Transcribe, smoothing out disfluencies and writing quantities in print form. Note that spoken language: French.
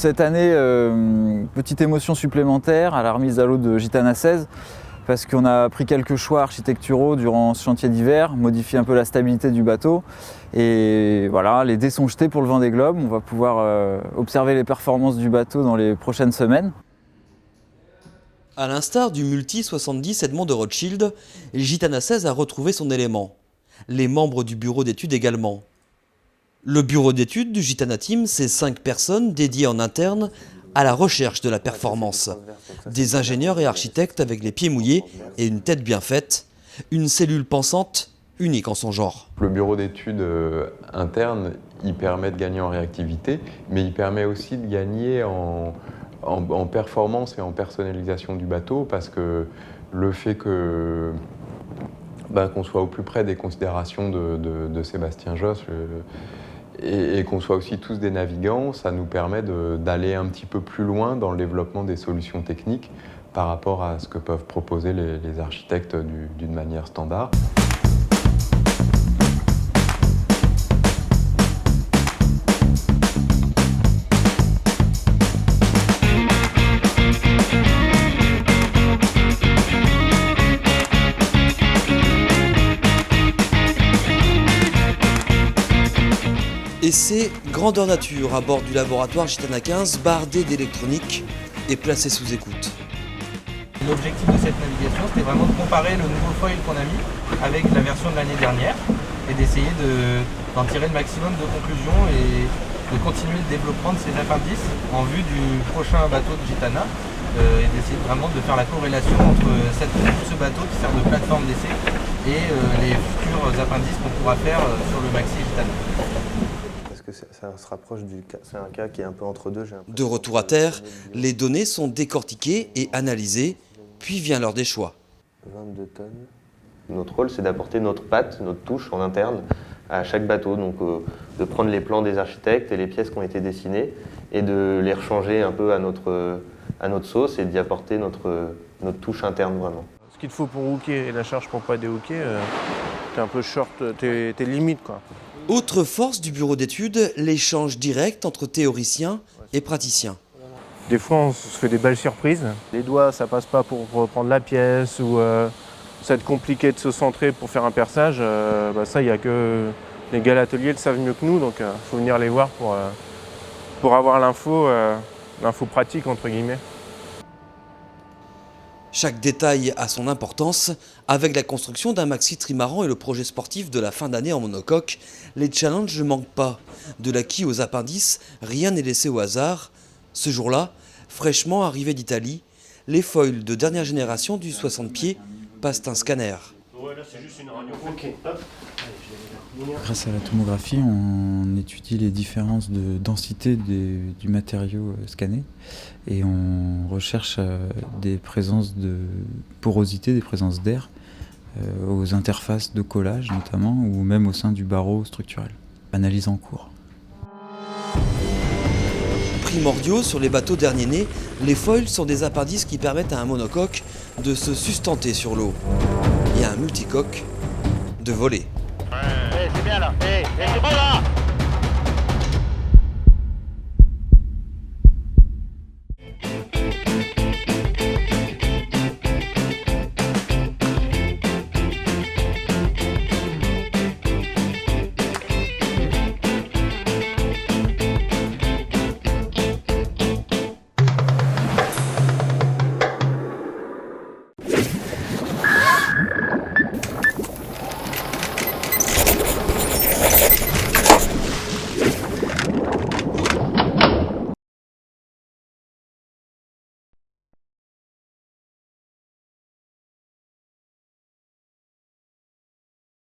Cette année, petite émotion supplémentaire à la remise à l'eau de Gitana 16, parce qu'on a pris quelques choix architecturaux durant ce chantier d'hiver, modifier un peu la stabilité du bateau. Et voilà, les dés sont jetés pour le Vendée Globe. On va pouvoir observer les performances du bateau dans les prochaines semaines. À l'instar du Multi 70 Edmond de Rothschild, Gitana 16 a retrouvé son élément. Les membres du bureau d'études également. Le bureau d'études du Gitana Team, c'est 5 personnes dédiées en interne à la recherche de la performance. Des ingénieurs et architectes avec les pieds mouillés et une tête bien faite. Une cellule pensante unique en son genre. Le bureau d'études interne, il permet de gagner en réactivité, mais il permet aussi de gagner en performance et en personnalisation du bateau, parce que le fait que qu'on soit au plus près des considérations de Sébastien Josse et qu'on soit aussi tous des navigants, ça nous permet d'aller un petit peu plus loin dans le développement des solutions techniques par rapport à ce que peuvent proposer les architectes d'une manière standard. Essai grandeur nature à bord du laboratoire Gitana 15, bardé d'électronique et placé sous écoute. L'objectif de cette navigation, c'était vraiment de comparer le nouveau foil qu'on a mis avec la version de l'année dernière et d'essayer d'en tirer le maximum de conclusions et de continuer le développement de ces appendices en vue du prochain bateau de Gitana et d'essayer vraiment de faire la corrélation entre ce bateau qui sert de plateforme d'essai et les futurs appendices qu'on pourra faire sur le Maxi Gitana. Ça se rapproche c'est un cas qui est un peu entre deux. De retour à terre, les données sont décortiquées et analysées, puis vient l'heure des choix. 22 tonnes. Notre rôle, c'est d'apporter notre patte, notre touche en interne à chaque bateau. Donc de prendre les plans des architectes et les pièces qui ont été dessinées et de les rechanger un peu à notre sauce et d'y apporter notre touche interne vraiment. Ce qu'il te faut pour hooker et la charge pour pas déhooker, t'es un peu short, t'es limite quoi. Autre force du bureau d'études, l'échange direct entre théoriciens et praticiens. Des fois, on se fait des belles surprises. Les doigts, ça passe pas pour reprendre la pièce ou ça va être compliqué de se centrer pour faire un perçage. Ça, il n'y a que les gars à l'atelier le savent mieux que nous, donc faut venir les voir pour avoir l'info pratique entre guillemets. Chaque détail a son importance. Avec la construction d'un maxi trimaran et le projet sportif de la fin d'année en monocoque, les challenges ne manquent pas. De l'acquis aux appendices, rien n'est laissé au hasard. Ce jour-là, fraîchement arrivés d'Italie, les foils de dernière génération du 60 pieds passent un scanner. Grâce à la tomographie, on étudie les différences de densité du matériau scanné et on recherche des présences de porosité, des présences d'air aux interfaces de collage notamment ou même au sein du barreau structurel. Analyse en cours. Primordiaux sur les bateaux derniers nés, les foils sont des appendices qui permettent à un monocoque de se sustenter sur l'eau et à un multicoque de voler. C'est bien là, c'est bon là.